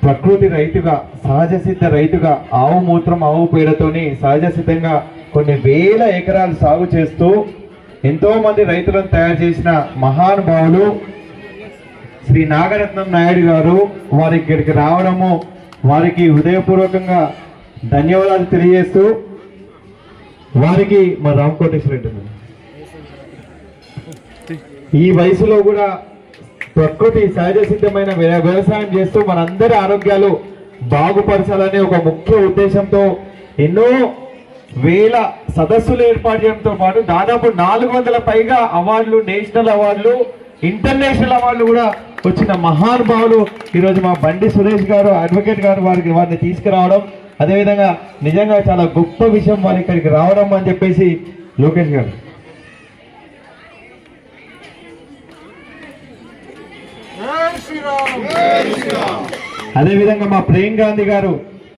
ప్రకృతి రైతుగా సహజ సిద్ధ రైతుగా ఆవు మూత్రం ఆవు పేడతోని సహజ సిద్ధంగా కొన్ని వేల ఎకరాలు సాగు చేస్తూ ఎంతో మంది రైతులను తయారు చేసిన మహానుభావులు శ్రీ నాగరత్నం నాయుడు గారు వారి ఇక్కడికి రావడము వారికి హృదయపూర్వకంగా ధన్యవాదాలు తెలియజేస్తూ వారికి మా రామకోటేశ్వర రెడ్డి ఈ వయసులో కూడా ప్రకృతి సహజ సిద్ధమైన వ్యవసాయం చేస్తూ మనందరి ఆరోగ్యాలు బాగుపరచాలనే ఒక ముఖ్య ఉద్దేశంతో ఎన్నో వేల సదస్సులు ఏర్పాటు చేయడంతో పాటు దాదాపు 400 పైగా అవార్డులు, నేషనల్ అవార్డులు, ఇంటర్నేషనల్ అవార్డులు కూడా వచ్చిన మహానుభావులు ఈరోజు మా బండి సురేష్ గారు అడ్వకేట్ గారు వారిని తీసుకురావడం, అదేవిధంగా నిజంగా చాలా గొప్ప విషయం వారి ఇక్కడికి రావడం అని చెప్పేసి లోకేష్ గారు అదేవిధంగా మా ప్రేమ్ గాంధీ గారు